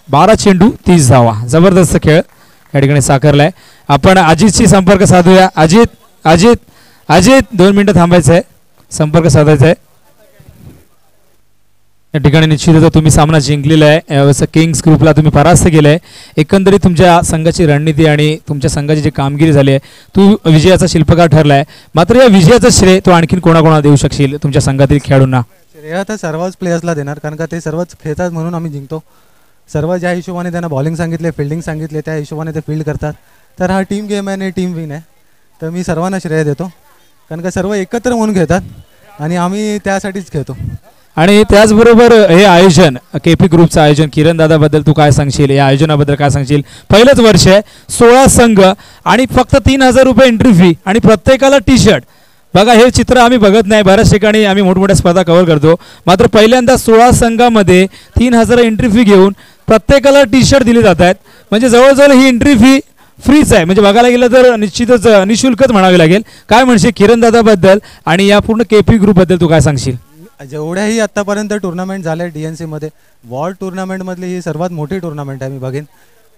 12 चेंडू 30 धावा. जबरदस्त खेळ या ठिकाणी साकारलाय. आपण अजितशी संपर्क साधूया. अजित अजित अजित 2 मिनिटं थांबायचं आहे, संपर्क साधायचा आहे. या ठिकाणी निश्चितच तुम्ही सामना जिंकलेला आहे. किंग्स ग्रुपला तुम्ही परास्त केलंय. एकंदरीत तुमच्या संघाची रणनीती आणि तुमच्या संघाची जी कामगिरी झाली आहे, तू विजयाचा शिल्पकार ठरलाय. मात्र या विजयाचं श्रेय तू आणखीन कोणाकोणाला देऊ शकशील तुमच्या संघातील खेळाडूंना? श्रेय तर सर्वच प्लेयर्सला देणार, कारण का ते सर्वच खेळतात म्हणून आम्ही जिंकतो. सर्व ज्या हिशोबाने त्यांना बॉलिंग सांगितले, फिल्डिंग सांगितले, त्या हिशोबाने ते फील्ड करतात. तर हा टीम गेम आहे आणि टीम विन आहे. तर मी सर्वांना श्रेय देतो, कारण का सर्व एकत्र म्हणून खेळतात आणि आम्ही त्यासाठीच खेळतो. आणि त्याचबरोबर हे आयोजन, केपी ग्रुपचं आयोजन, किरण दादाबद्दल तू काय सांगशील? या आयोजनाबद्दल काय सांगशील? पहिलंच वर्ष आहे, 16 संघ आणि फक्त 3000 रुपये एंट्री फी आणि प्रत्येकाला टी शर्ट. बघा, हे चित्र आम्ही बघत नाही. बऱ्याच ठिकाणी आम्ही मोठमोठ्या स्पर्धा कव्हर करतो, मात्र पहिल्यांदा 16 संघामध्ये 3000 एंट्री फी घेऊन प्रत्येकाला टी शर्ट दिले जात आहेत. म्हणजे जवळजवळ ही एंट्री फी फ्रीच आहे. म्हणजे बघायला गेलं तर निश्चितच निशुल्कच म्हणावे लागेल. काय म्हणशील किरण दादाबद्दल आणि या पूर्ण केपी ग्रुपबद्दल तू काय सांगशील? जेवढ्याही आत्तापर्यंत टुर्नामेंट झाले DNC मध्ये, वर्ल्ड टुर्नामेंटमधली ही सर्वात मोठी टुर्नामेंट आहे मी बघेन.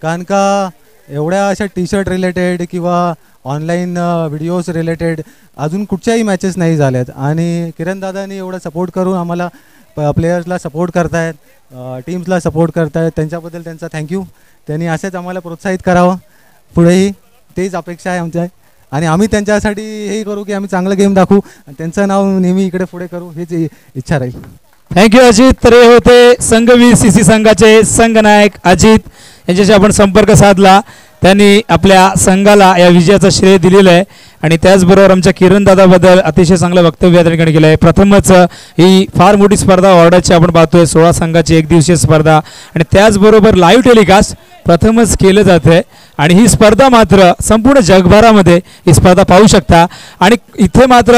कारण का एवढ्या अशा टी शर्ट रिलेटेड किंवा ऑनलाईन व्हिडिओज रिलेटेड अजून कुठच्याही मॅचेस नाही झाल्यात. आणि किरण दादांनी एवढा सपोर्ट करून आम्हाला प्लेयर्सला सपोर्ट करतायत, टीम्सला सपोर्ट करतायत, त्यांच्याबद्दल त्यांचा थँक्यू. त्यांनी असेच आम्हाला प्रोत्साहित करावं पुढेही, तेच अपेक्षा आहे आमच्या. आणि आम्ही त्यांच्यासाठी हे करू की आम्ही चांगलं गेम दाखवू आणि त्यांचं नाव नेहमी इकडे पुढे करू, हीच इच्छा राहील. थँक्यू अजित. तर हे होते संघवीर CC संघाचे संघनायक अजित, यांच्याशी आपण संपर्क साधला. त्यांनी आपल्या संघाला या विजयाचं श्रेय दिलेलं आहे. आणि त्याचबरोबर आमच्या किरण दादाबद्दल अतिशय चांगलं वक्तव्य या ठिकाणी केलं आहे. प्रथमच ही फार मोठी स्पर्धा ऑर्डरची आपण पाहतोय, 16 संघाची एकदिवसीय स्पर्धा आणि त्याचबरोबर लाईव्ह टेलिकास्ट प्रथमच केलं जाते. आणि ही स्पर्धा मात्र संपूर्ण जगभरामध्ये ही स्पर्धा पाहू शकता. आणि इथे मात्र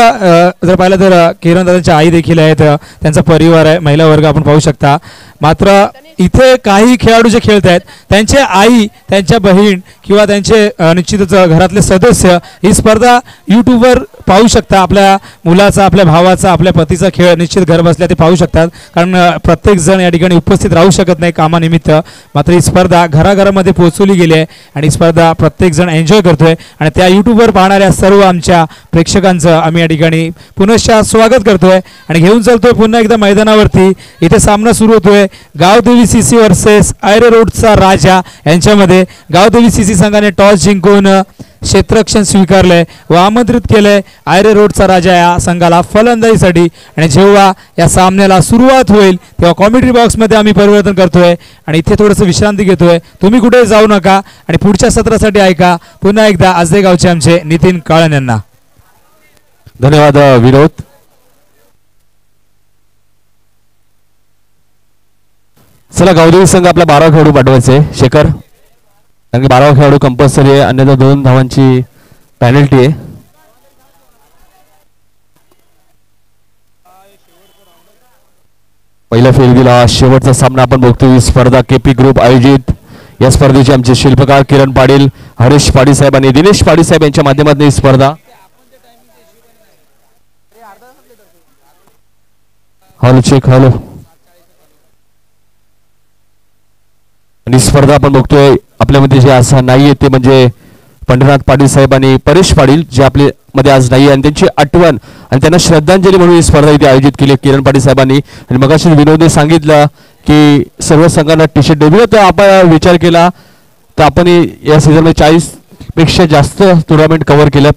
जर पाहिलं तर किरण दादांच्या आई देखील आहेत, त्यांचा परिवार आहे, महिला वर्ग आपण पाहू शकता. मात्र इथे काही खेळाडू जे खेळत आहेत त्यांचे आई, त्यांच्या बहीण किंवा त्यांचे निश्चितच घरातले सदस्य ही स्पर्धा यूट्यूबवर पाहू शकता. आपल्या मुलाचा, आपल्या भावाचा, आपल्या पतीचा खेळ निश्चित घर बसल्या ते पाहू शकतात, कारण प्रत्येक जण या ठिकाणी उपस्थित राहू शकत नाही कामानिमित्त. मात्र ही स्पर्धा घराघरामध्ये पोहोचवली गेली आहे आणि स्पर्धा प्रत्येक जण एन्जॉय करतोय. आणि त्या यूट्यूबवर पाहणाऱ्या सर्व आमच्या प्रेक्षकांचं आम्ही या ठिकाणी पुनश्च स्वागत करतोय आणि घेऊन चालतोय पुन्हा एकदा मैदानावरती. इथे सामना सुरू होतोय गावदेवी CC वर्सेस आयरे रोडचा राजा यांच्यामध्ये. गावदेवी CC संघाने टॉस जिंकून क्षेत्ररक्षण स्वीकारलंय व आमंत्रित केलंय आयरे रोडचा राजा या संघाला फलंदाजीसाठी. आणि जेव्हा या सामन्याला सुरुवात होईल तेव्हा कॉमेंट्री बॉक्समध्ये आम्ही परिवर्तन करतोय आणि इथे थोडंसं विश्रांती घेतोय. तुम्ही कुठे जाऊ नका आणि पुढच्या सत्रासाठी ऐका पुन्हा एकदा आजदेगावचे आमचे नितीन काळन यांना. धन्यवाद विनोद. चला, गावदेवी संघ आपला 12 खेळाडू पाठवायचे शेखर, कारण की 12 खेळाडू कंपल्सरी आहे, अन्यथा 2 धावांची पॅनल्टी आहे. पहिल्या फेरीला शेवटचा सामना आपण बघतोय. ही स्पर्धा केपी ग्रुप आयोजित. या स्पर्धेचे आमचे शिल्पकार किरण पाटील, हरीश पाटील साहेब आणि दिनेश पाटील साहेब यांच्या माध्यमातून ही स्पर्धा. Hello check, hello. आणि स्पर्धा आपण बघतोय आपल्यामध्ये जे असं नाहीये ते म्हणजे पंढरनाथ पाटील साहेब आणि परेश पाटील, जे आपल्या मध्ये आज नाही आणि त्यांची आठवण आणि त्यांना श्रद्धांजली म्हणून ही स्पर्धा इथे आयोजित केली किरण पाटील साहेबांनी. आणि मगाशी विनोदने सांगितलं की सर्व संघांना टी शर्ट देऊ. तर आपण विचार केला तर आपण या सीझनमध्ये 40 पेक्षा जास्त टुर्नामेंट कव्हर केल्या,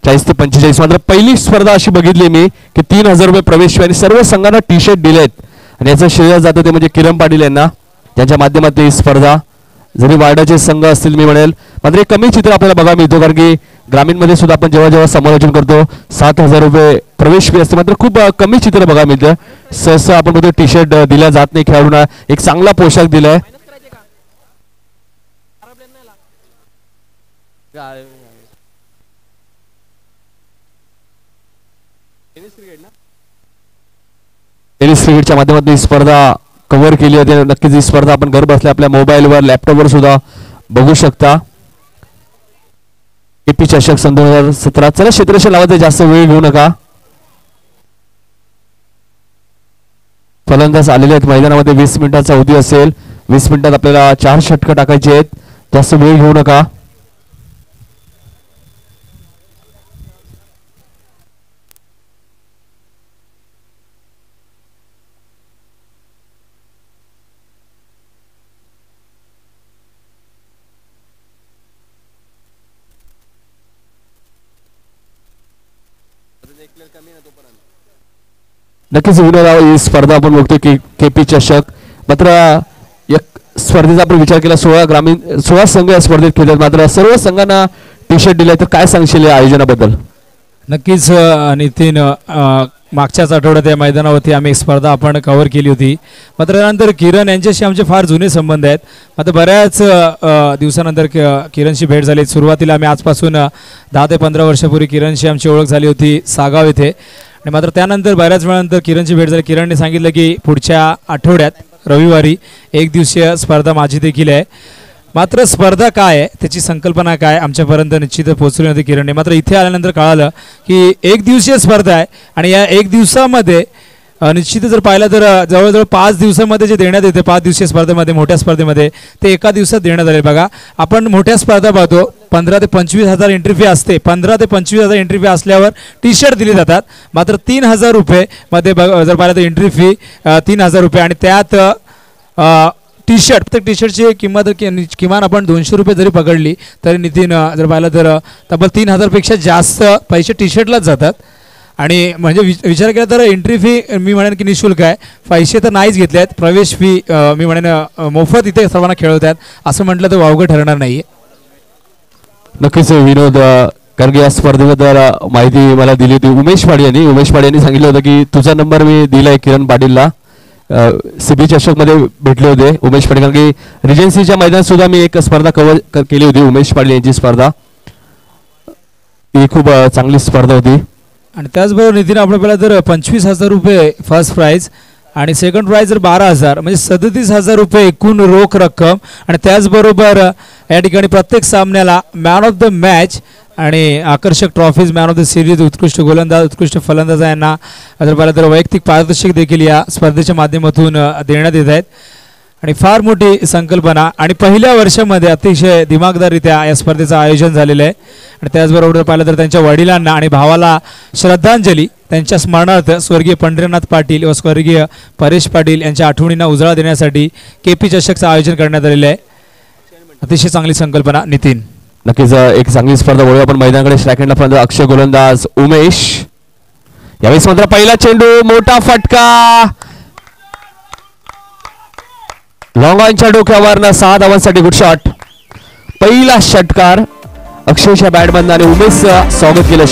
40 ते 45. मात्र पहिली स्पर्धा अशी बघितली मी की 3000 रुपये प्रवेश आणि सर्व संघांना टी शर्ट दिलेत. आणि याचं श्रेय जातं ते म्हणजे किरण पाटील यांना, त्यांच्या माध्यमातून ही स्पर्धा. जरी वार्डाचे संघ असतील मी म्हणेल, मात्र कमी चित्र आपल्याला बघायला मिळतो, कारण की ग्रामीणमध्ये सुद्धा आपण जेव्हा जेव्हा समालोचन करतो 7000 रुपये प्रवेश फी असते, मात्र खूप कमी चित्र बघायला मिळतं. सहसा आपण बघतो टी शर्ट दिल्या जात नाही खेळाडूंना, एक चांगला पोशाख दिलाय. टेनिस क्रिकेटच्या माध्यमातून ही स्पर्धा कव्हर केली होती. नक्कीच ही स्पर्धा आपण घर बसल्या आपल्या मोबाईलवर, लॅपटॉपवर सुद्धा बघू शकता. केपी चषक सन 2017. चला क्षेत्ररक्षण लावायचं, जास्त वेळ घेऊ नका. फलंदाज आलेले आहेत मैदानामध्ये. 20 मिनिटाचा अवधी असेल. 20 मिनिटात आपल्याला 4 षटकं टाकायचे आहेत. जास्त वेळ घेऊ नका. नक्कीच विनोद ही स्पर्धा आपण बघतोय की केपी चषक. मात्र या स्पर्धेचा आपण विचार केला 16 संघ या स्पर्धेत खेळतात. मात्र सर्व संघांना टी शर्ट दिलाय. तर काय सांगशील या आयोजनाबद्दल? नक्कीच नितीन, मागच्याच आठवड्यात या मैदानावरती आम्ही स्पर्धा आपण कव्हर केली होती. मात्र त्यानंतर किरण यांच्याशी आमचे फार जुने संबंध आहेत. मात्र बऱ्याच दिवसानंतर किरणशी भेट झाली. सुरुवातीला आम्ही आजपासून 10 ते 15 वर्षापूर्वी किरणशी आमची ओळख झाली होती सागाव येथे. आणि मात्र त्यानंतर बऱ्याच वेळानंतर किरणची भेट झाली. किरणने सांगितलं की पुढच्या आठवड्यात रविवारी 1 दिवसीय स्पर्धा माझी देखील आहे. मात्र स्पर्धा काय आहे, त्याची संकल्पना काय, आमच्यापर्यंत निश्चित पोहोचली नव्हती किरणने. मात्र इथे आल्यानंतर कळालं की 1 दिवसीय स्पर्धा आहे आणि या 1 दिवसामध्ये निश्चित जर पाहिलं तर जवळजवळ 5 दिवसामध्ये जे देण्यात येते 5 दिवसीय स्पर्धेमध्ये, मोठ्या स्पर्धेमध्ये ते एका दिवसात देण्यात आले. बघा, आपण मोठ्या स्पर्धा पाहतो 15 ते 25 हजार एंट्री फी असते. 15 ते 25 हजार एंट्री फी असल्यावर टी शर्ट दिले जातात. मात्र 3000 रुपये मध्ये जर पाहिलं तर एंट्री फी 3000 रुपये आणि त्यात टी शर्ट, प्रत्येक टी शर्टची किंमत किमान आपण 200 रुपये जरी पकडली तरी नितीन जर पाहिलं तर तब्बल 3000 पेक्षा जास्त पैसे टी शर्टलाच जातात. आणि म्हणजे विचार केला तर एंट्री फी मी म्हणेन की निःशुल्क आहे. पैसे तर नाहीच घेतले आहेत. प्रवेश फी मी म्हणेन मोफत इथे सर्वांना खेळवतात. असं म्हटलं तर वावगं ठरणार नाही. नक्कीच विनोद, कारण की या स्पर्धेबद्दल माहिती मला दिली होती उमेश पाडी यांनी. उमेश पाडी यांनी सांगितलं होतं की तुझा नंबर मी दिलाय किरण पाटीलला. सीबी चषक मध्ये भेटले होते उमेश पाटील. कारण की रिजन्सीच्या मैदानात सुद्धा मी एक स्पर्धा कव्हर केली होती. उमेश पाटील यांची स्पर्धा ही खूप चांगली स्पर्धा होती. आणि त्याचबरोबर नितीन आपल्याला जर 25,000 रुपये फर्स्ट प्राइज आणि सेकंड प्राइज जर 12,000 म्हणजे 37,000 रुपये एकूण रोख रक्कम. आणि त्याचबरोबर या ठिकाणी प्रत्येक सामन्याला मॅन ऑफ द मॅच आणि आकर्षक trophies, man of the series, उत्कृष्ट गोलंदाज, उत्कृष्ट फलंदाज यांना जर पाहिलं तर वैयक्तिक पारितोषिक देखील या स्पर्धेच्या माध्यमातून देण्यात येत आहेत. आणि फार मोठी संकल्पना आणि पहिल्या वर्षामध्ये अतिशय दिमागदाररित्या या स्पर्धेचं आयोजन झालेलं आहे. आणि त्याचबरोबर पाहिलं तर त्यांच्या वडिलांना आणि भावाला श्रद्धांजली, त्यांच्या स्मरणार्थ स्वर्गीय पंढरीनाथ पाटील व स्वर्गीय परेश पाटील यांच्या आठवणींना उजाळा देण्यासाठी केपी चषकचं आयोजन करण्यात आलेलं आहे. अतिशय चांगली संकल्पना नितीन. नक्कीच एक चांगली स्पर्धा. बोलूया आपण मैदानाकडे. सेकंडला पर्यंत अक्षय गोलंदाज उमेश. यावेळेस मात्र पहिला चेंडू, मोठा फटका, लॉंग ऑनच्या डोक्यावर 6 धावांसाठी गुड शॉट. पहिला षटकार अक्षयच्या बॅटमधनं आणि उमेशचं स्वागत केलं.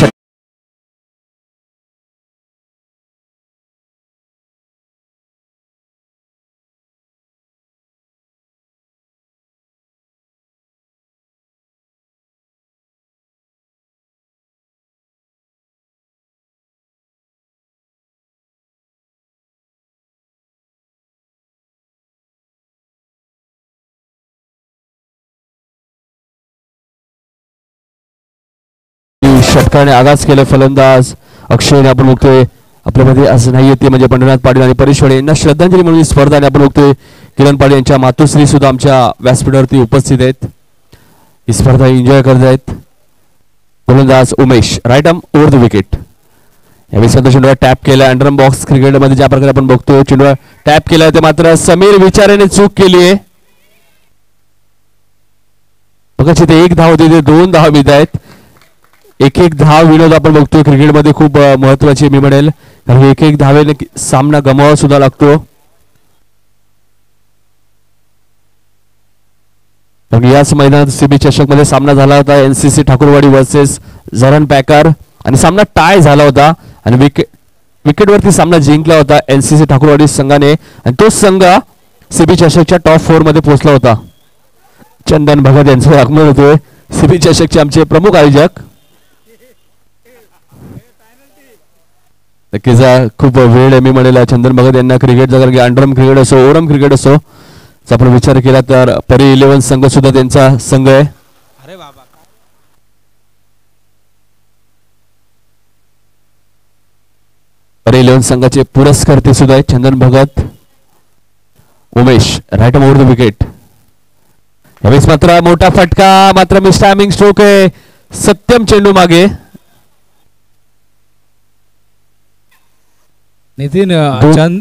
षटकाने आगाज केलं फलंदाज अक्षयने. आपण बघतोय आपल्यामध्ये असं नाही येते म्हणजे पंढरीनाथ पाटील आणि परेश पाटील यांना श्रद्धांजली म्हणून ही स्पर्धा. आणि आपण बघतोय किरण पाटील यांच्या मातोश्री सुद्धा आमच्या व्यासपीठावरती उपस्थित आहेत. ही स्पर्धा एन्जॉय करत आहेत. गोलंदाज Umesh, right arm over the wicket. यावेळी सध्या चेंडूला टॅप केला. अंडरम बॉक्स क्रिकेटमध्ये ज्या प्रकारे आपण बघतोय चेंडूला टॅप केला ते मात्र समीर विचारेने चूक केली आहे. बघा तिथे 1 धाव होती, 2 धावा मिळत आहेत. एक धाव विनोद आपण बघतोय क्रिकेटमध्ये खूप महत्वाची मी म्हणेल. कारण एक धावेने सामना गमवावा सुद्धा लागतो. याच मैदानात सीबी चषक मध्ये सामना झाला होता एनसीसी ठाकूरवाडी वर्सेस झरण पॅकर आणि सामना टाय झाला होता आणि विकेटवरती सामना जिंकला होता एनसीसी ठाकूरवाडी संघाने आणि तो संघ सीबी चषकच्या टॉप 4 मध्ये पोहोचला होता. चंदन भगत यांचं आगमन होतोय सीबी चषकचे आमचे प्रमुख आयोजक. नक्कीच खूप वेळ आहे मी म्हणेल चंदन भगत यांना क्रिकेटचा. कारण की अंडरम क्रिकेट असो ओरम क्रिकेट असो आपण विचार केला तर परी 11 संघ सुद्धा त्यांचा संघ आहे. अरे बाबा, परी 11 संघाचे पुरस्कर्ते सुद्धा आहेत Chandan Bhagat. Umesh right over the wicket. यावेळेस मात्र मोठा फटका, मात्र मिस टायमिंग स्ट्रोक आहे. सत्यम चेंडू मागे. नितीन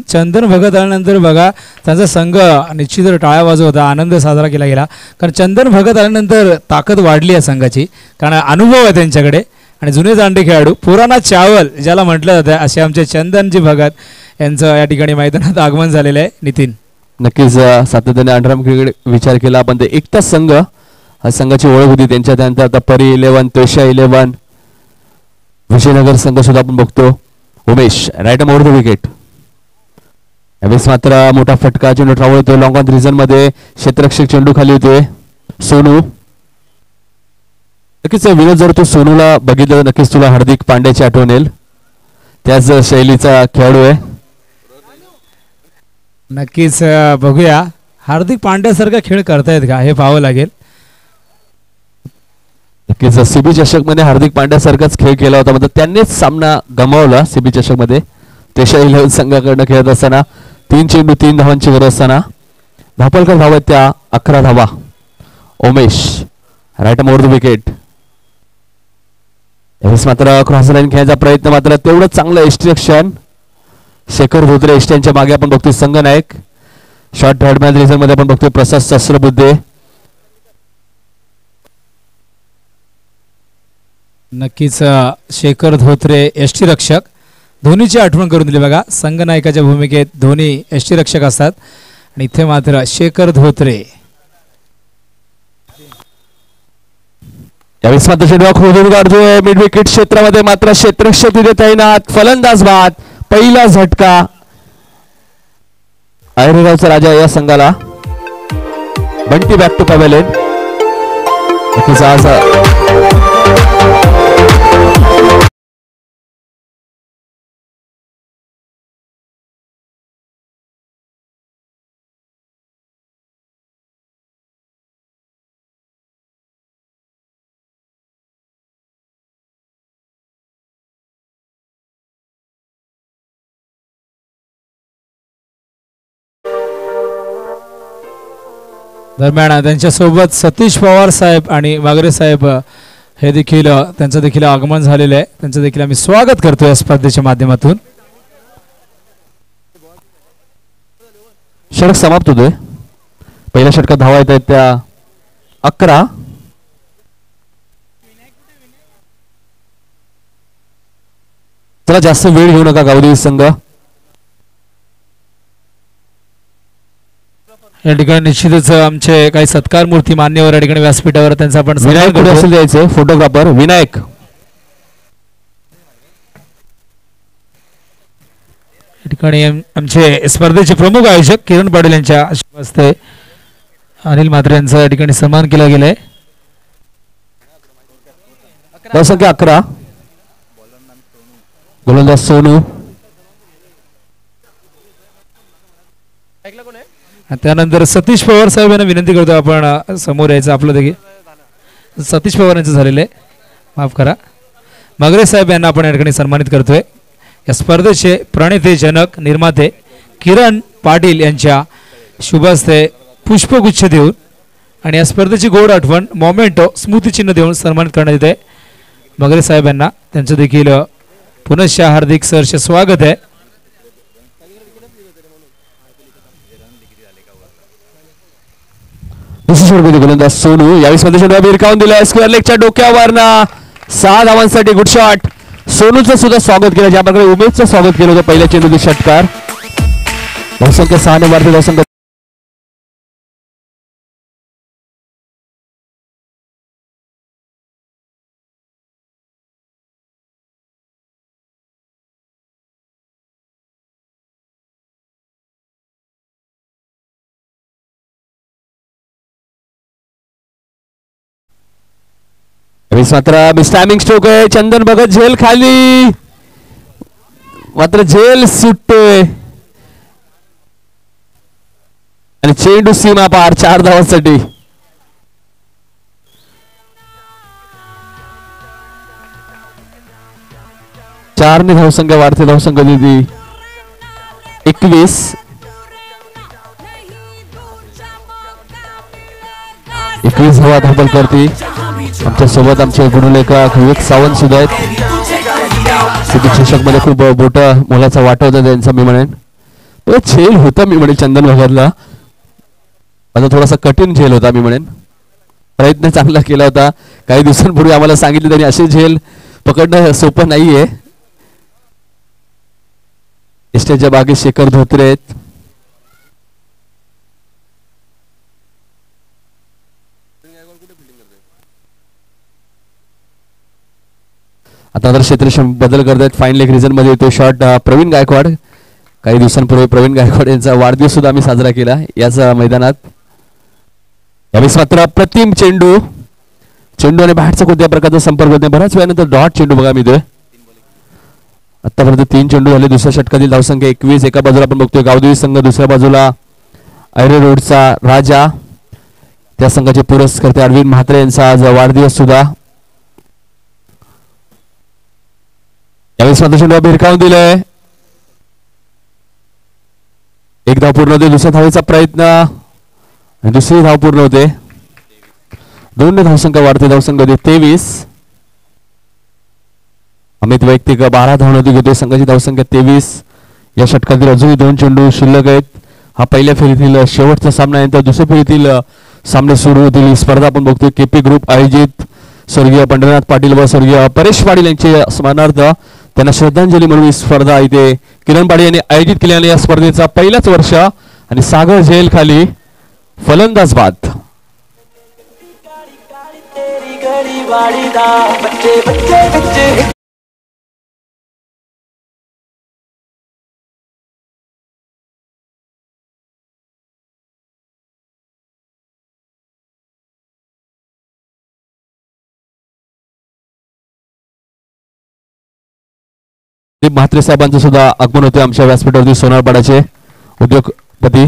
चंदन भगत आल्यानंतर बघा त्यांचा संघ निश्चित टाळ्या वाजवत होता, आनंद साजरा केला गेला. कारण चंदन भगत आल्यानंतर ताकद वाढली आहे संघाची, कारण अनुभव आहे त्यांच्याकडे आणि जुने जाणते खेळाडू पुराणा चावल ज्याला म्हटलं जातं असे आमचे चंदनजी भगत यांचं या ठिकाणी मैदानात आगमन झालेलं आहे. नितीन नक्कीच सातत्याने अंडरआर्म क्रिकेट विचार केला पण ते एकटाच संघ, हा संघाची ओळख होती त्यांच्या. त्यानंतर आता परी 11, तोशा 11, विजयनगर संघ सुद्धा आपण बघतो. Umesh right over the wicket. यावेळेस मात्र मोठा फटका, चेंडू ट्रॅव्हल होतोय लॉंग ऑन रिझन मध्ये. क्षेत्ररक्षक चेंडू खाली होते. सोनू नक्कीच विनोद, जर तू सोनूला बघितलं तर नक्कीच तुला हार्दिक पांड्याची आठवण येईल. त्याच शैलीचा खेळाडू आहे. नक्कीच बघूया हार्दिक पांड्यासारखा खेळ करतायत का हे पाहावं लागेल. नक्कीच सीबी चषक मध्ये हार्दिक पांड्यासारखाच खेळ केला होता, मात्र त्यांनीच सामना गमावला सीबी चषक मध्ये. तेशा 11 संघाकडनं खेळत असताना 3 चेंडू 3 धावांची गरज असताना धापलकर धावा त्या 11 धावा. Umesh right over the wicket. यावेळेस मात्र क्रॉस लाईन खेळायचा प्रयत्न, मात्र तेवढं चांगलं एस्ट्रिक्शन. शेखर धोत्रे एस्ट्यांच्या मागे आपण बघतोय संघनायक. शॉर्ट थर्ड मॅच रिझन मध्ये आपण बघतोय प्रसाद सहस्रबुद्धे. नक्कीच शेखर धोत्रे एसटी रक्षक, धोनीची आठवण करून दिली बघा. संघनायकाच्या भूमिकेत धोनी एसटी रक्षक असतात आणि इथे मात्र शेखर धोत्रे. यावेळेस मात्र चेंडू खोदून काढतोय मिड विकेट क्षेत्रामध्ये, मात्र क्षेत्ररक्षक तिथे तैनात. फलंदाज बाद. पहिला झटका आयरेगावचा राजा या संघाला. Bunty back to pavilion. दरम्यान त्यांच्यासोबत सतीश पवार साहेब आणि वागरे साहेब हे देखील त्यांचं देखील आगमन झालेलं आहे. त्यांचं देखील आम्ही स्वागत करतोय या स्पर्धेच्या माध्यमातून. षटक समाप्त होतोय. पहिल्या षटकात धावा येत आहेत त्या 11. चला जास्त वेळ घेऊ नका गावदेवी संघ. या ठिकाणी निश्चितच आमचे काही सत्कार मूर्ती मान्यवर या ठिकाणी व्यासपीठावर त्यांचा आपण विनायक कुठे असेल द्यायचे फोटोग्राफर विनायक. या ठिकाणी आमचे स्पर्धेचे प्रमुख आयोजक किरण पाटील यांच्या हस्ते अनिल म्हात्रे यांचा या ठिकाणी सन्मान केला गेलाय. संख्या 11. गोलंदाज सोनू. त्यानंतर सतीश पवार साहेब यांना विनंती करतो आपण समोर यायचं. आपलं देखील सतीश पवार यांचं झालेलं आहे, माफ करा. मगरे साहेब यांना आपण या ठिकाणी सन्मानित करतोय. या स्पर्धेचे प्रणेते जनक निर्माते किरण पाटील यांच्या शुभ हस्ते पुष्पगुच्छ देऊन आणि या स्पर्धेची गोड आठवण मोमेंटो स्मृतिचिन्ह देऊन सन्मानित करण्यात येते. मगरे साहेब यांना त्यांचं देखील पुनश्च हार्दिक सहर्ष स्वागत आहे. गोलंदाज सोनू यावेळी मध्ये भिरकावून दिलाय स्क्वेअर लेगच्या डोक्यावरना 6 धावांसाठी गुड शॉट. सोनूचं सुद्धा स्वागत केलं, ज्या प्रकारे उमेशचं स्वागत केलं होतं पहिल्या चेंडूतील षटकार. धावसंख्या 6 ने वाढते. धावसंख्या मात्र मिस टायमिंग स्ट्रोक आहे. चंदन भगत झेल खाली, मात्र झेल सुटतोय आणि चेंडू सीमा पार 4 धावांसाठी. चार ने धावसंख्या वाढते. धावसंख्या दिली 21. 21 धावा धावपलकरती आमच्या सोबत आमचे गुणलेखक विवेक सावंत सुद्धा आहेत. सिटी चषक मध्ये खूप मोठा मोलाचा वाटा होता त्यांचा मी म्हणेन. तो झेल होता मी म्हणेन चंदन भागातला, माझा थोडासा कठीण झेल होता मी म्हणेन. प्रयत्न चांगला केला होता. काही दिवसांपूर्वी आम्हाला सांगितलं त्यांनी असे झेल पकडणं सोपं नाहीये. इष्टेच्या बागेत शेखर धोत्रे आहेत. आता तर क्षेत्र बदल करतायत. फाईन लेग रिझन मध्ये तो शॉट प्रवीण गायकवाड. काही दिवसांपूर्वी प्रवीण गायकवाड यांचा वाढदिवस सुद्धा आम्ही साजरा केला याच मैदानात. यावेळेस मात्र अप्रतिम चेंडू आणि बॅटचा कोणत्या प्रकारचा संपर्क होत नाही. बऱ्याच वेळानंतर डॉट चेंडू बघा मिळतोय. आतापर्यंत 3 चेंडू झाले. दुसऱ्या षटकातील धावसंख्या 21. एका बाजूला आपण बघतोय गावदेवी संघ, दुसऱ्या बाजूला ऐरे रोडचा राजा. त्या संघाचे पुरस्कर्ते अरविंद म्हात्रे यांचा आज वाढदिवस सुद्धा. यावेळेस मात्र चेंडू भिरकावून दिलाय. एक धाव पूर्ण होते. दुसऱ्या धावेचा प्रयत्न आणि दुसरी धाव पूर्ण होते. 2 धावसंख्या वाढते. धावसंख्या होते 23. अमित वैयक्तिक 12 धावनती घेतोय. संघाची धावसंख्या 23. या षटकातील अजूनही 2 चेंडू शिल्लक आहेत. हा पहिल्या फेरीतील शेवटचा सामना आहे. दुसऱ्या फेरीतील सामने सुरू होतील. ही स्पर्धा आपण बघतोय केपी ग्रुप आयोजित स्वर्गीय पंढरनाथ पाटील व स्वर्गीय परेश पाटील यांचे स्मरणार्थ त्यांना श्रद्धांजली म्हणून ही स्पर्धा इथे किरण पाटील यांनी आयोजित केल्याने या स्पर्धेचा पहिलाच वर्ष आणि सागर झेल खाली फलंदाज बाद. संदीप म्हात्रे साहेबांचं सुद्धा आगमन होते आमच्या व्यासपीठावरती. सोनारपाड्याचे उद्योगपती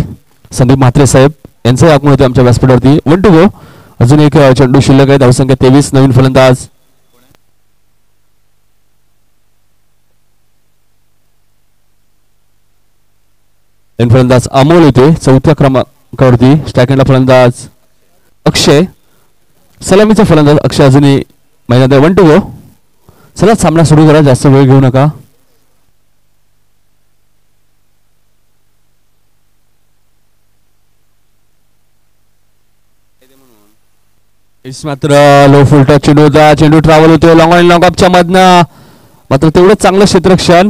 संदीप म्हात्रे साहेब यांचं आगमन होते आमच्या व्यासपीठावरती. 1 टू गो. अजून एक चेंडू शिल्लक आहे. धावसंख्या 23. नवीन फलंदाज अमोल येते 4थ्या क्रमांकावरती. स्ट्रायकला फलंदाज अक्षय. सलामीचा फलंदाज अक्षय अजूनही मैदानात. 1 टू गो. चला सामना सुरू करा. जास्त वेळ घेऊ नका. मात्र लो फुलटा चेंडू होता. चेंडू ट्रॅव्हल होतो लॉंग आणि लॉंग अपच्या मधनं. मात्र तेवढंच चांगलं क्षेत्ररक्षण.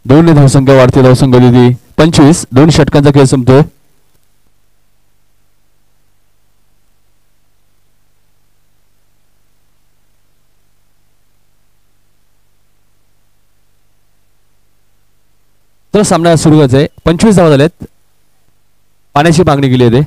दोन धावसंख्या वाढते. धावसंख्या होती 25. 2 षटकांचा खेळ संपतोय. तर सामना सुरू आहे. 25 धावा झाल्यात. पाण्याची मागणी केली आहे.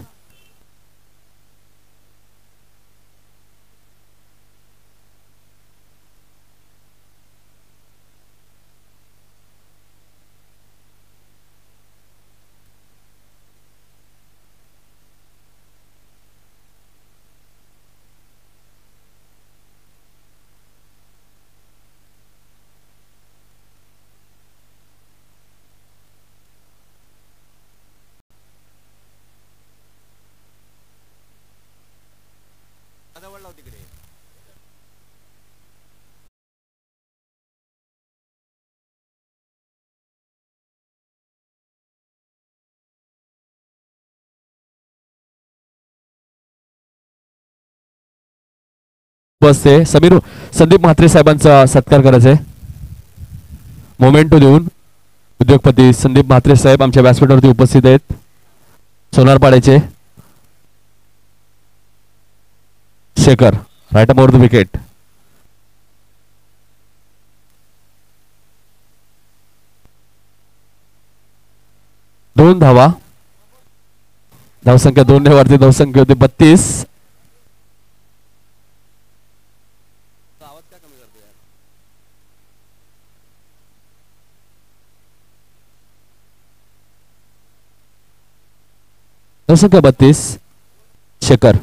बसते संदीप म्हात्रे साहेबांचा सत्कार करायचा आहे. मोमेंटो देऊन उद्योगपती संदीप म्हात्रे साहेब आमच्या व्यासपीठावरती उपस्थित आहेत. सोनारपाड्याचे Shekhar right up over the wicket. दोन धावा. धावसंख्या 2 ने वाढते. धावसंख्या होती 32. धावसंख्या 32. शेखर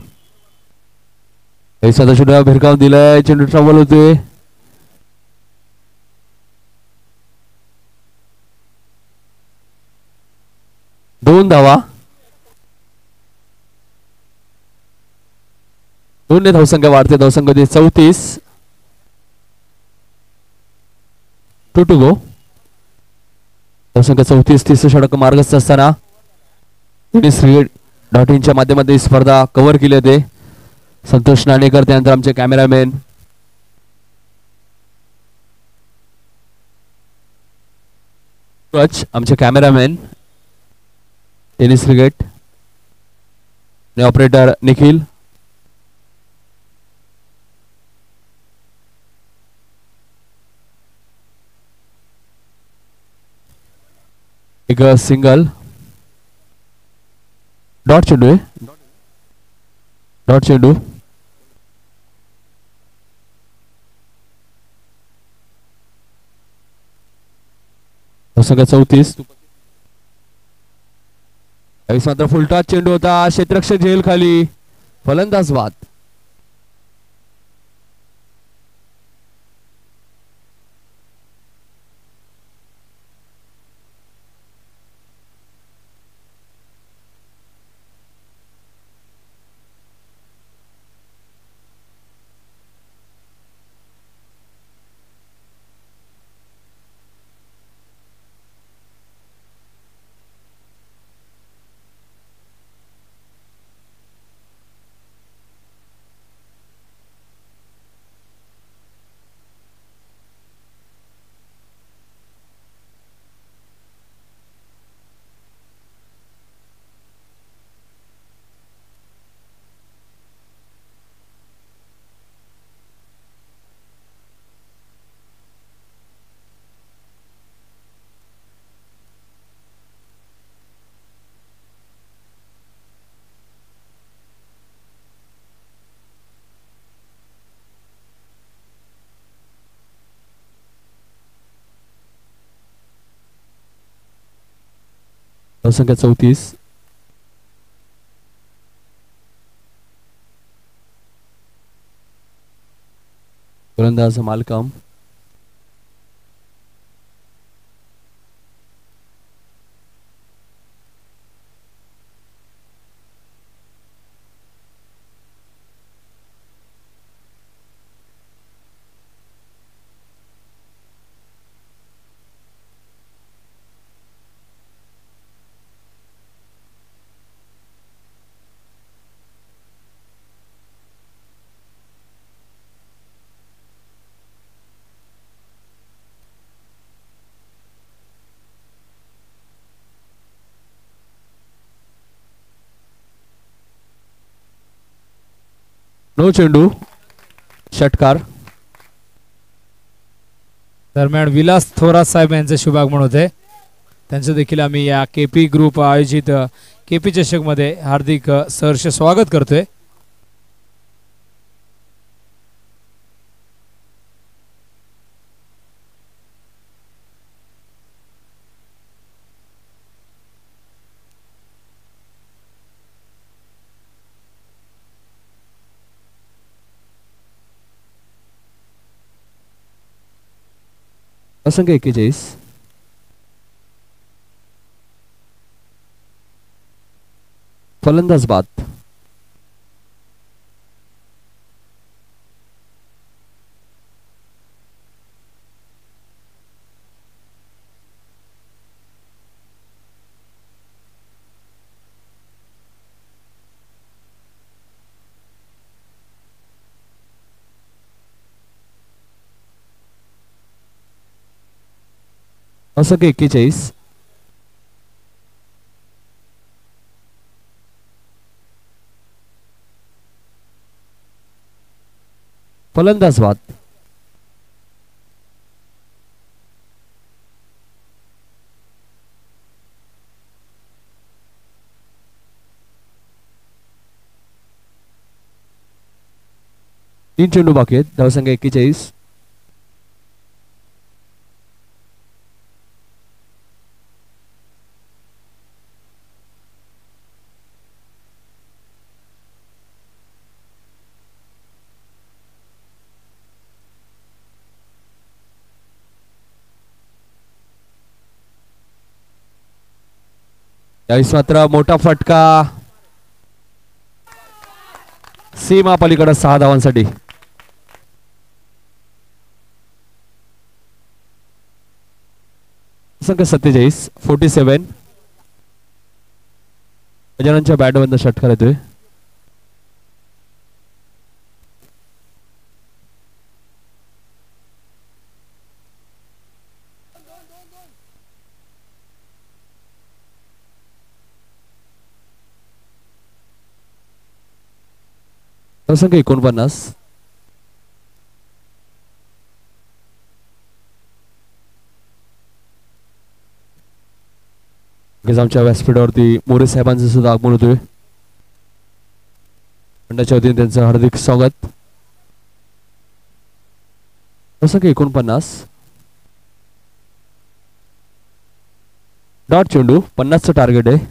साधा चेंडू भिरकावून दिलाय. चेंडू ट्रॅव्हल होतोय. दोन धावा. 2 धावसंख्या वाढते. धावसंख्या 34. 2 to go. धावसंख्या 34. 30 षटक मार्गस्थ असताना .in माध्यमातून स्पर्धा कव्हर केली होते. संतोष नाणेकर, त्यानंतर आमचे कॅमेरामॅन आमचे कॅमेरामॅन टेनिस क्रिकेट आणि ऑपरेटर निखिल. एक सिंगल डॉट चेंडू आहे. डॉट चेंडू. धावसंख्या 34. मात्र फुलटॉस चेंडू होता. क्षेत्ररक्षक झेल खाली. फलंदाज बाद. धावसंख्या 34. गोलंदाज मालकम. नो चेंडू. षटकार. दरम्यान विलास थोरात साहेब यांचे शुभागमन होते. त्यांचं देखील आम्ही या केपी ग्रुप आयोजित केपी चषक मध्ये हार्दिक सहर्ष स्वागत करतोय. असंख्य 41. फलंदाज बाद. असंख्य 41. फलंदाज बाद. तीन चेंडू बाकी आहेत. धावसंख्या 41. यावेळेस मात्र मोठा फटका सीमा पलीकडे 6 धावांसाठी. संख्या 47 47. गजाननच्या बॅटमधनं षटकार येतोय. संख्या 49. आमच्या व्यासपीठावरती मोरे साहेबांचं सुद्धा आगमन होतोय. मंडळाच्या वतीने त्यांचं हार्दिक स्वागत. संख्या 49. डॉट चेंडू 50चं टार्गेट आहे.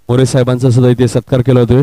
मोरे साहेबांचा सुद्धा इथे सत्कार केला होतोय.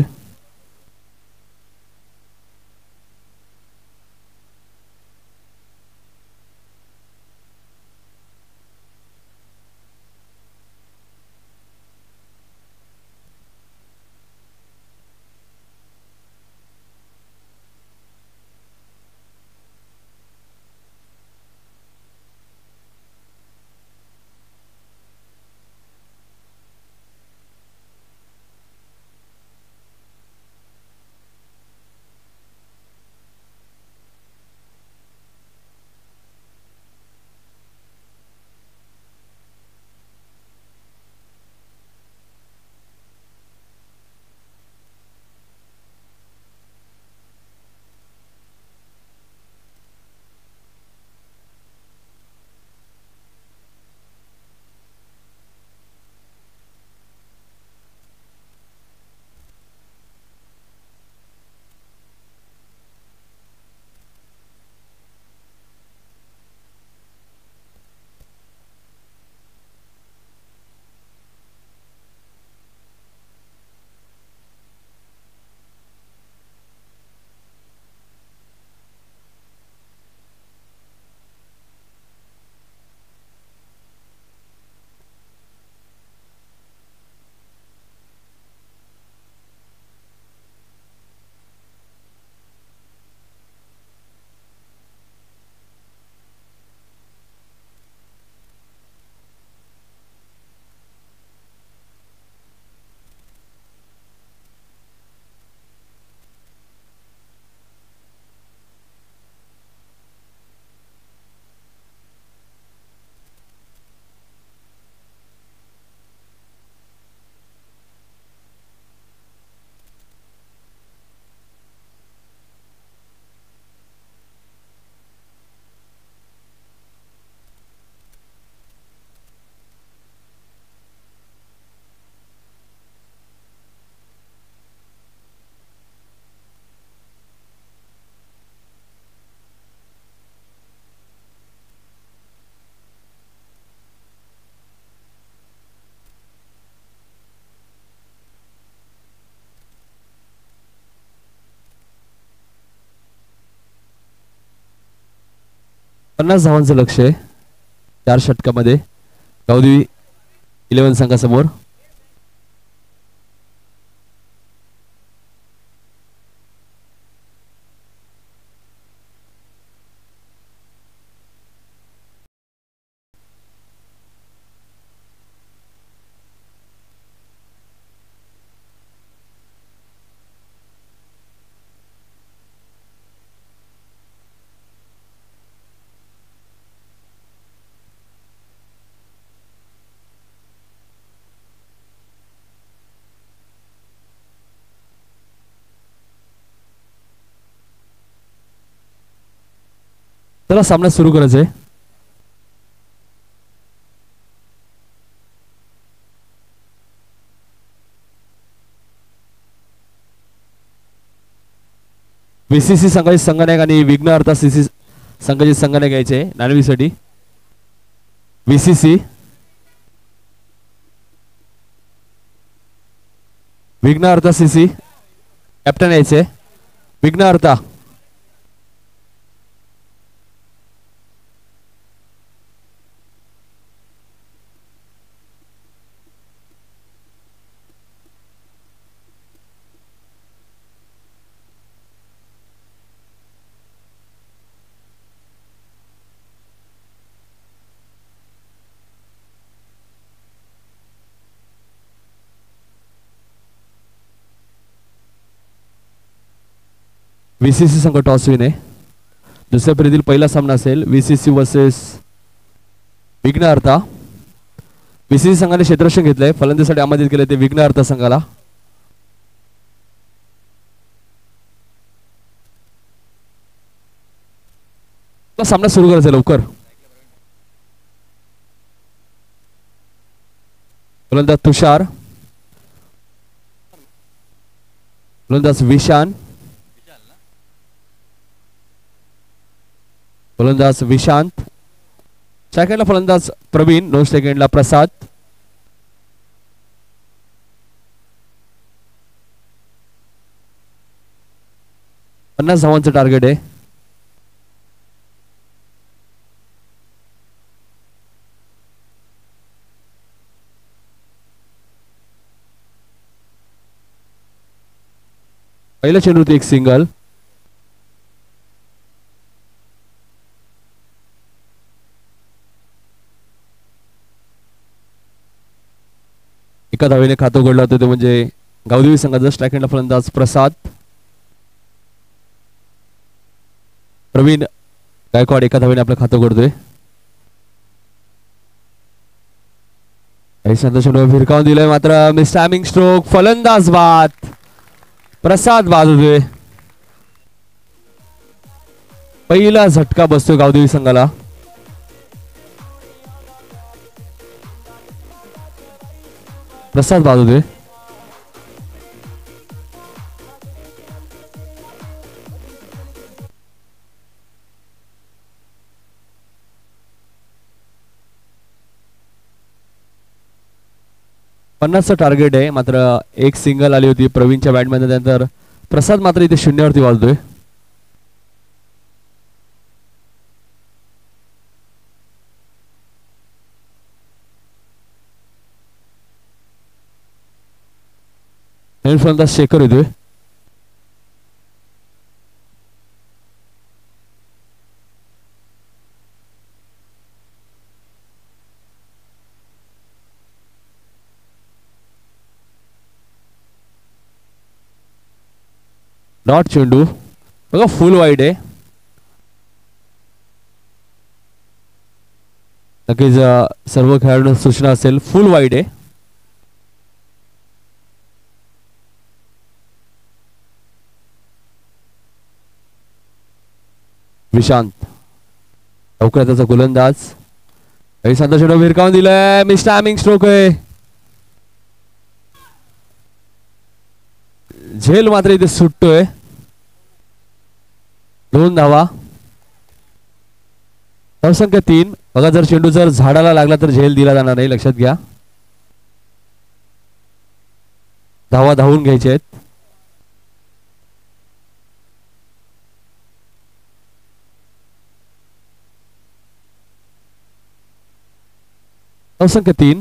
पन्नास धावांचं लक्ष आहे 4 षटकामध्ये गावदेवी 11 संघासमोर. चला सामना सुरू करायचा आहे. VCC संघाचे संघनायक आणि विघ्नहर्ता CC संघाचे संघनायक घ्यायचे नाणेफेकीसाठी. VCC विघ्नहर्ता CC कॅप्टन यायचे. विघ्नहर्ता VCC संघ टॉस विन आहे. दुसऱ्या फेरीतील पहिला सामना असेल VCC वर्सेस विघ्नहर्ता. VCC संघाने क्षेत्ररक्षण घेतलंय. फलंदाजीसाठी आमंत्रित केले ते विघ्नहर्ता संघाला. सामना सुरू करायचा लवकर. फलंदाज तुषार, फलंदाज विशान, फलंदाज विशांत, सेकंडला फलंदाज प्रवीण, 9 सेकंडला प्रसाद. पन्नास धावांचं टार्गेट आहे. पहिल्या चेंडूवरती एक सिंगल. एका धावेने खातं उघडलं होतं ते म्हणजे गावदेवी संघाचं. सेकंडला फलंदाज प्रसाद. प्रवीण गायकवाड एका धावेने आपलं खातं उघडतोय. फिरकावून दिलंय मात्र मिस टायमिंग स्ट्रोक. फलंदाज बाद. प्रसाद बाद होतोय. पहिला झटका बसतोय गावदेवी संघाला. प्रसाद बाद होतोय. पन्नासचं टार्गेट आहे मात्र एक सिंगल आली होती प्रवीणच्या बॅटमध्ये. त्यानंतर प्रसाद मात्र इथे शून्यावरती वाजतोय. नवीन फलंदाज शेखर येतोय. डॉट चेंडू बघा फुल वाईड आहे. नक्कीच सर्व खेळाडूंना सूचना असेल फुल वाईड आहे. विशांत लवकर त्याचा गोलंदाज. विशांत चेंडू भिरकावून दिलाय. मिस टायमिंग स्ट्रोक आहे. झेल मात्र इथे सुटतोय. 2 धावा. धावसंख्या 3. बघा जर चेंडू जर झाडाला लागला तर झेल दिला जाणार नाही, लक्षात घ्या. धावा धावून घ्यायचे आहेत. धावसंख्या 3.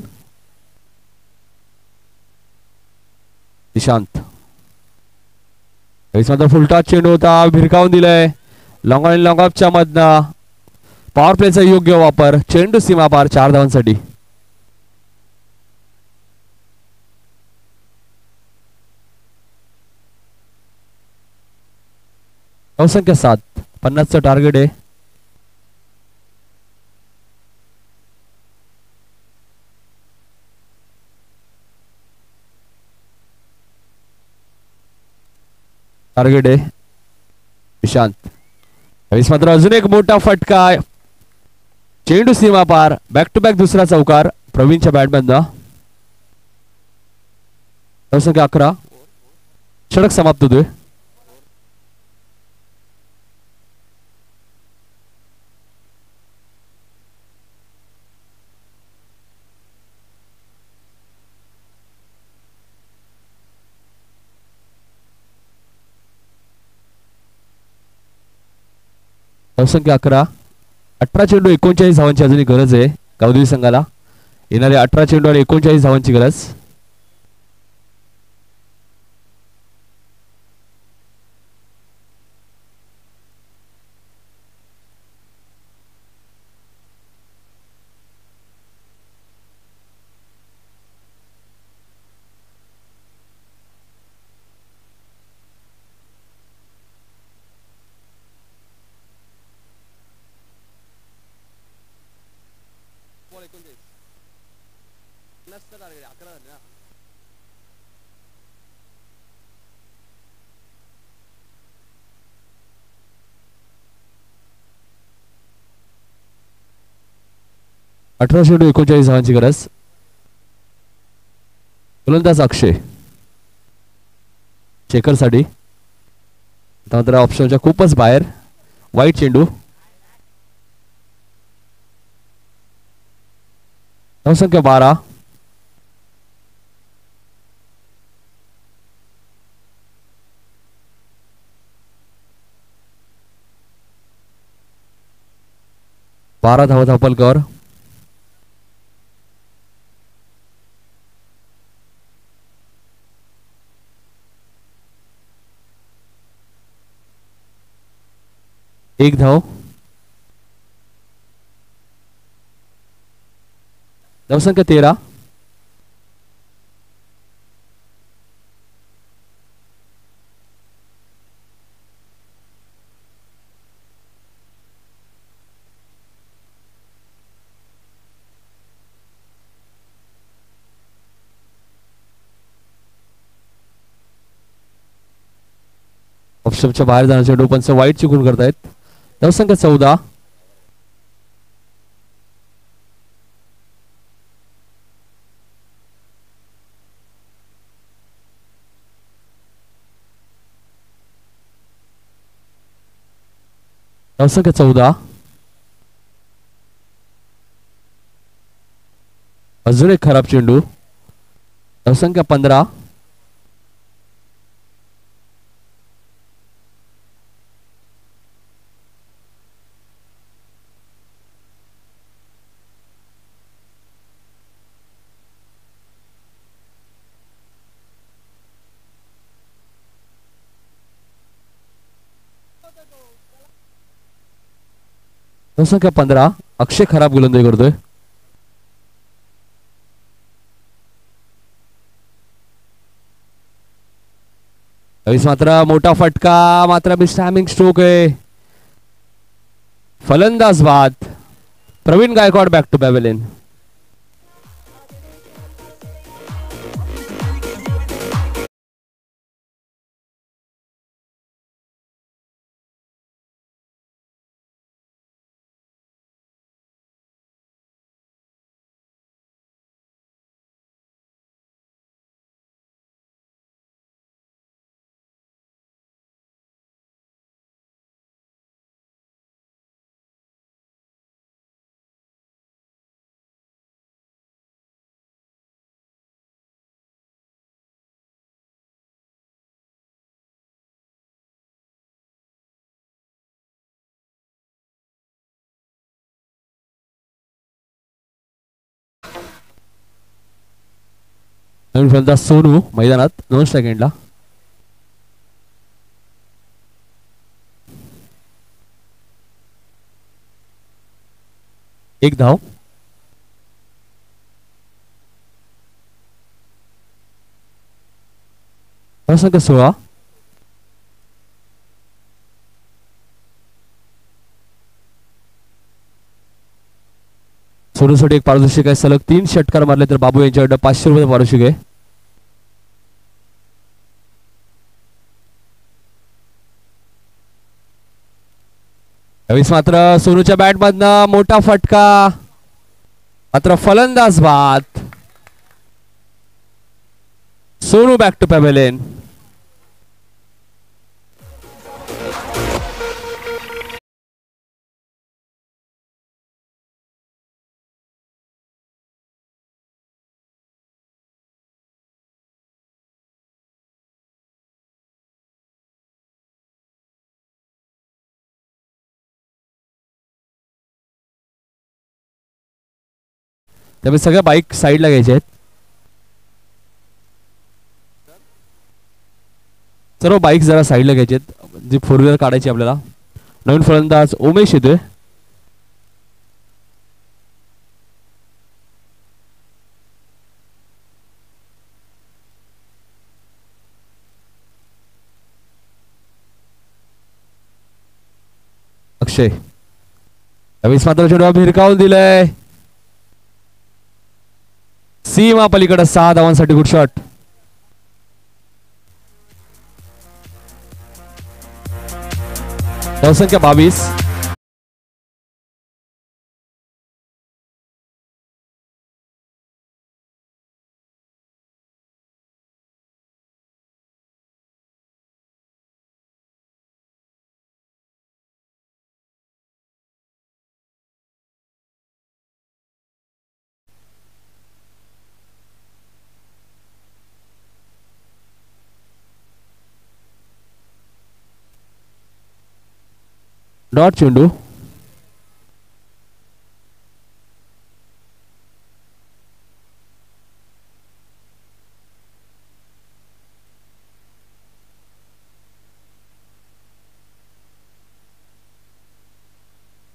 निशांत मात्र फुलटा चेंडू होता. भिरकावून दिलाय. लॉंग आणि लॉंग ऑफच्या मधनं पॉवर प्लेचा योग्य वापर. चेंडू सीमा पार 4 धावांसाठी. धावसंख्या 7. 50चं टार्गेट आहे. टार्गेट आहे विशांत. मात्र अजून एक मोठा फटका. चेंडू सीमा पार. बॅक टू बॅक दुसरा चौकार प्रवीणच्या बॅटमॅनला. धावसंख्या 11. षटक समाप्त होतोय. धावसंख्या 11. 18 चेंडू 39 धावांची अजूनही गरज आहे गावदेवी संघाला. येणारे 18 चेंडू आणि 39 धावांची गरज. अठरा चेंडू 39 धावांची गरज. गोलंदाज अक्षय शेखरसाठी. मात्र ऑप्शनच्या खूपच बाहेर. वाईट चेंडू. धावसंख्या 12. धावा धापलकर. एक धाव. धावसंख्या 13. ऑप्शनच्या बाहेर जाण्याचे चेंडू पण वाईट चुकून करतायत. धावसंख्या 14. धावसंख्या 14. अजून एक खराब चेंडू. धावसंख्या 15. धावसंख्या 15. अक्षय खराब गोलंदाजी करतोय. मात्र मोठा फटका. मात्र मिसटायमिंग स्ट्रोक आहे. फलंदाज बाद. Pravin Gaikwad back to pavilion. नवीन फलंदाज सोनू मैदानात 2 सेकंडला. एक धाव. धावसंख्या 16. सोनूसाठी एक पारितोषिक आहे. सलग 3 षटकार मारले तर बाबू यांच्याकडे 500 रुपये पारितोषिक आहे. यावेळेस मात्र सोनूच्या बॅट मधनं मोठा फटका. मात्र फलंदाज बाद. Sonu back to pavilion. त्यामुळे सगळ्या बाईक साईडला घ्यायच्या आहेत. सर्व बाईक जरा साईडला घ्यायचे आहेत, जी फोर व्हीलर काढायची आपल्याला. नवीन फलंदाज उमेश येतोय. अक्षय त्यावेळेस मात्र चेंडू भिरकावून दिलाय. सीमा पलीकडे 6 धावांसाठी गुड शॉट. धावसंख्या 22. डॉट चेंडू.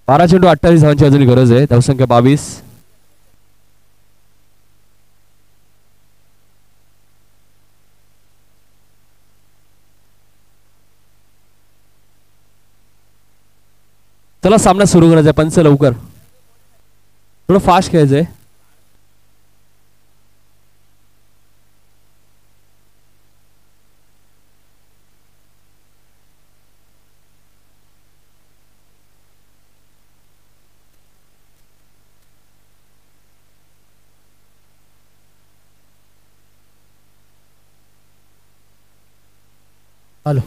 बारा चेंडू 28 धावांची अजून गरज आहे. धावसंख्या 22. चला सामना सुरू करायचा आहे. पंच लवकर, थोडं फास्ट खेळायचंय. हॅलो.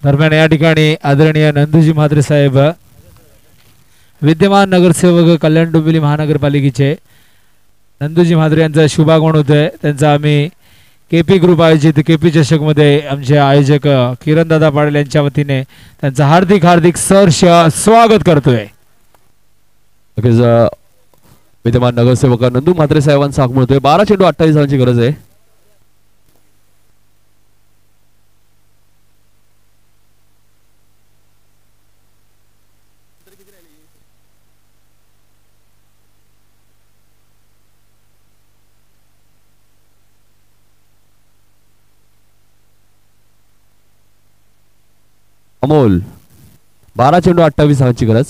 दरम्यान या ठिकाणी आदरणीय नंदूजी म्हात्रे साहेब, विद्यमान नगरसेवक कल्याण डोंबिवली महानगरपालिकेचे नंदूजी म्हात्रे यांचा शुभागमन होतोय. त्यांचा आम्ही केपी ग्रुप आयोजित केपी चषक मध्ये आमचे आयोजक किरणदादा पाटील यांच्या वतीने त्यांचं हार्दिक हार्दिक सहर्ष स्वागत करतोय. विद्यमान नगरसेवक नंदू म्हात्रे साहेबांचा आगमन होतोय. 12 चेंडू 28 धावांची गरज आहे. अमोल 12 चेंडू 28 धावांची गरज.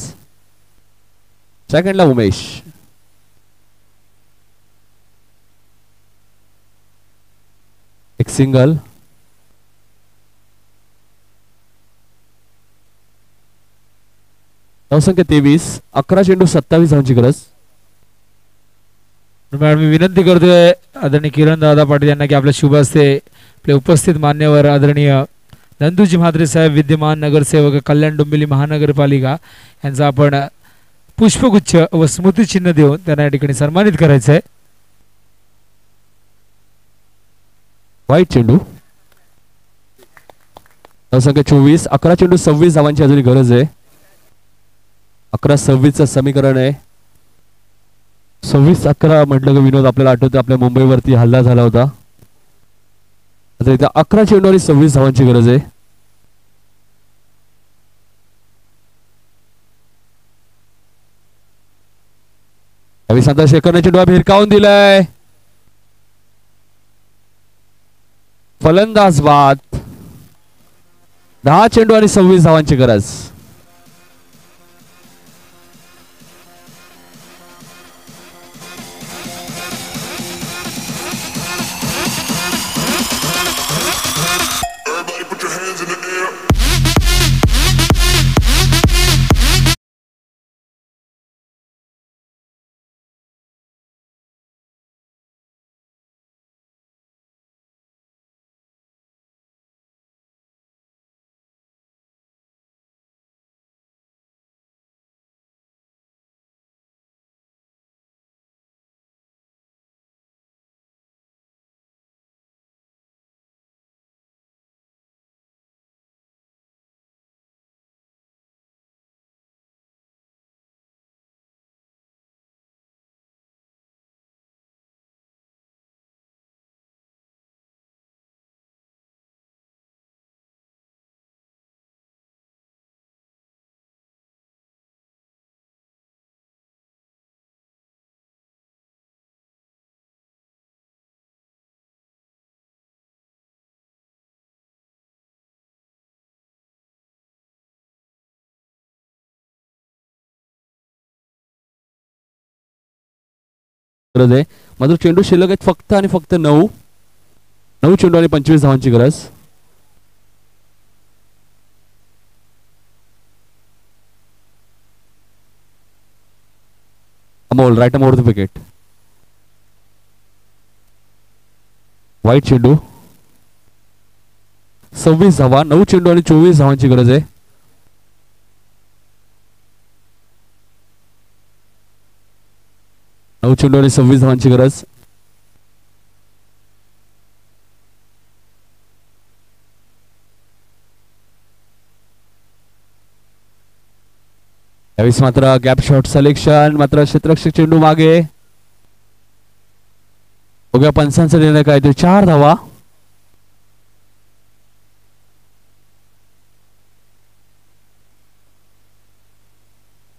सेकंडला उमेश. एक सिंगल. धावसंख्या 23. 11 चेंडू 27 धावांची गरज. मी विनंती करतोय आदरणीय किरण दादा पाटील यांना की आपल्या शुभ हस्ते आपले उपस्थित मान्यवर आदरणीय नंदूजी म्हात्रे साहेब, विद्यमान नगरसेवक कल्याण डोंबिवली महानगरपालिका यांचा आपण पुष्पगुच्छ व स्मृतिचिन्ह देऊन त्यांना या ठिकाणी सन्मानित करायचं आहे. वाईट चेंडू. धावसंख्या 24. 11 चेंडू 26 धावांची अजून गरज आहे. 11-26 समीकरण आहे. 26-11 म्हटलं की विनोद आपल्याला आठवतं आपल्या मुंबईवरती हल्ला झाला होता. आता इथे 11 चेंडू आणि 26 धावांची गरज आहे. रविशांत शेखरने चेंडू भिरकावून दिलाय. फलंदाज बाद. 10 चेंडू आणि 26 धावांची गरज. गरज आहे. मात्र चेंडू शिल्लक आहेत फक्त आणि फक्त 9 चेंडू आणि 25 धावांची गरज. Amol right arm over the wicket. वाईट चेंडू. 26 धावा. 9 चेंडू आणि 24 धावांची गरज आहे. नऊ चेंडू आणि 26 धावांची गरज. यावेळेस मात्र गॅप शॉट सिलेक्शन. मात्र क्षेत्ररक्षक चेंडू मागे. बघूया पंचांचा निर्णय काय तो. 4 धावा.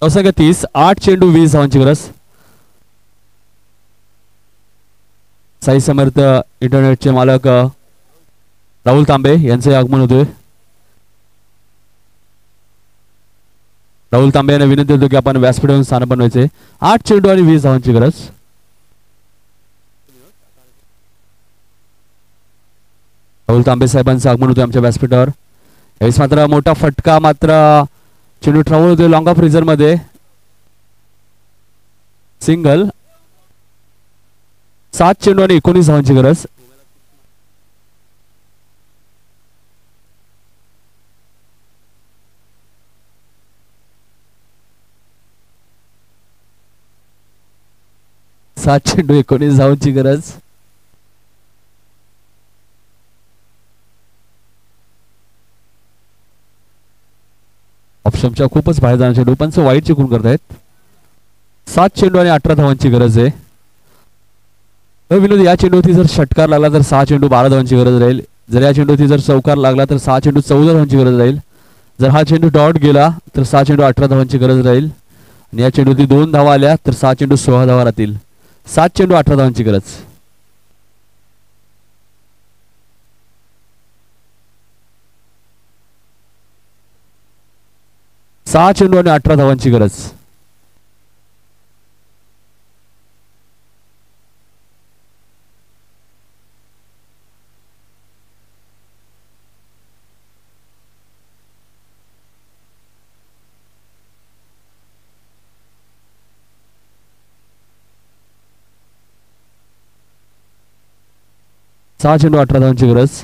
संख्या 30. 8 चेंडू 20 धावांची गरज. साई समर्थ इंटरनेटचे मालक राहुल तांबे यांचे आगमन होते. राहुल तांबे यांना विनंती होतो की आपण व्यासपीठावरून स्थान बनवायचे. 8 चेंडू आणि 20 धावांची गरज. राहुल तांबे साहेबांचं आगमन होतं आमच्या व्यासपीठावर. यावेळेस मात्र मोठा फटका. मात्र चेंडू ट्रॅव्हल होते लॉंग ऑफ रिझर्व मध्ये. सिंगल. 7 चेंडू आणि 19 धावांची गरज. सात चेंडू 19 धावांची गरज. ऑप्शनच्या खूपच बाहेर जाणार चेंडू पण वाईट चिकून करतायत. 7 चेंडू आणि 18 धावांची गरज आहे. विनोद या चेंडूवरती जर षटकार लागला तर 6 चेंडू 12 धावांची गरज राहील. जर या चेंडूवरती जर चौकार लागला तर 6 चेंडू 14 धावांची गरज राहील. जर हा चेंडू डॉट गेला तर 6 चेंडू 18 धावांची गरज राहील. आणि या चेंडूवरती 2 धावा आल्या तर 6 चेंडू 16 धावा राहतील. 7 चेंडू 18 धावांची गरज. सहा चेंडू आणि 18 धावांची गरज. सहा चेंडू 18 धावांची गरज.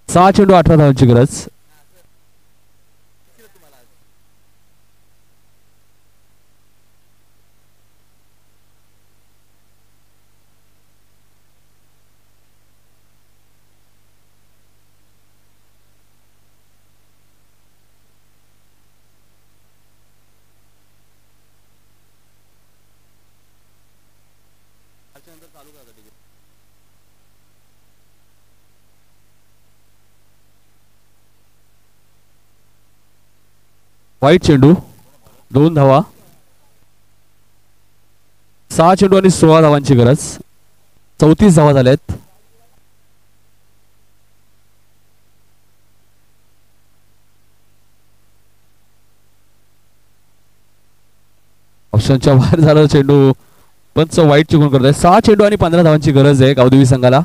सहा चेंडू 18 धावांची गरज. वाईट चेंडू 2 धावा. 6 चेंडू आणि 16 धावांची गरज. 34 धावा झाल्यात. ऑप्शनच्या बाहेर झाला चेंडू पण वाईट चुकून करत आहे. 6 चेंडू आणि 15 धावांची गरज आहे गावदेवी संघाला.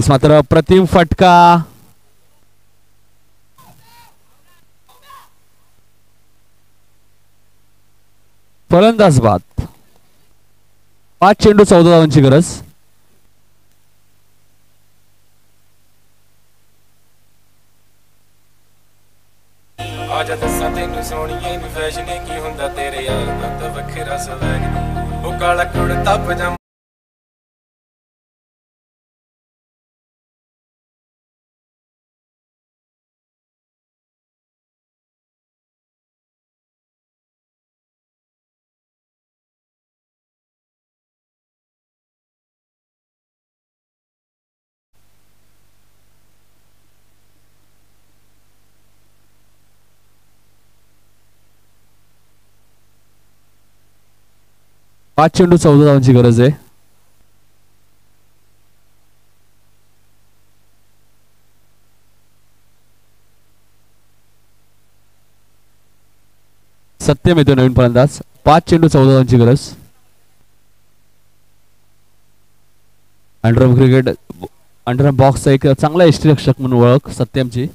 मात्र प्रतिम फटका. फलंदाज बाद. 5 चेंडू 14 धावांची गरज. आजा दस्सां तैनूं सोहणीए नी फैशन की हुंदा तेरे यार दा तां वखरा सवैग नी ओ काला कुड़ता पजामा 5 चेंडू 14 धावांची गरज आहे. सत्यम येतो नवीन फलंदाज. 5 चेंडू 14 धावांची गरज. अंडरआर्म क्रिकेट अंडरआर्म बॉक्सचा एक चांगला यष्टीरक्षक म्हणून ओळख सत्यमची.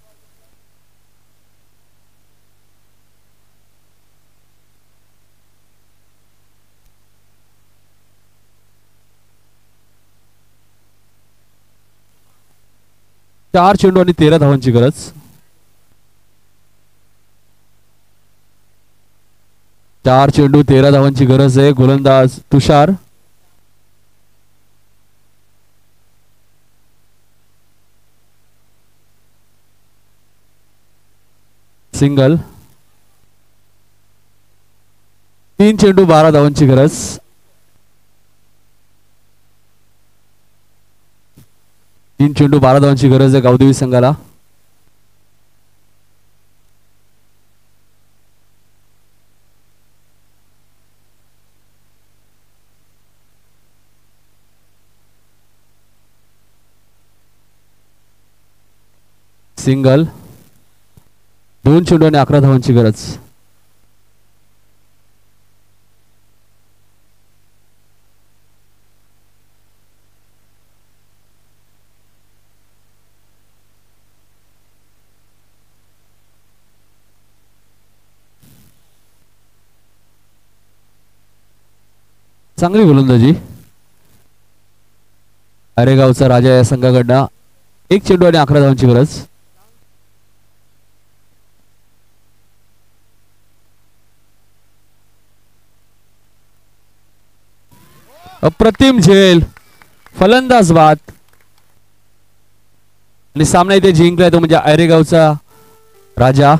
चार चेंडू आणि 13 धावांची गरज. 4 चेंडू 13 धावांची गरज आहे. गोलंदाज तुषार. सिंगल. 3 चेंडू 12 धावांची गरज. 3 चेंडू 12 धावांची गरज आहे गावदेवी संघाला. सिंगल. 2 चेंडू आणि 11 धावांची गरज. चांगली गोलंदाजी अरेगावचा राजा या संघाकडनं. 1 चेंडू आणि 11 धावांची गरज. अप्रतिम झेल फलंदाज बाद आणि सामना इथे जिंकलाय तो म्हणजे अरेगावचा राजा.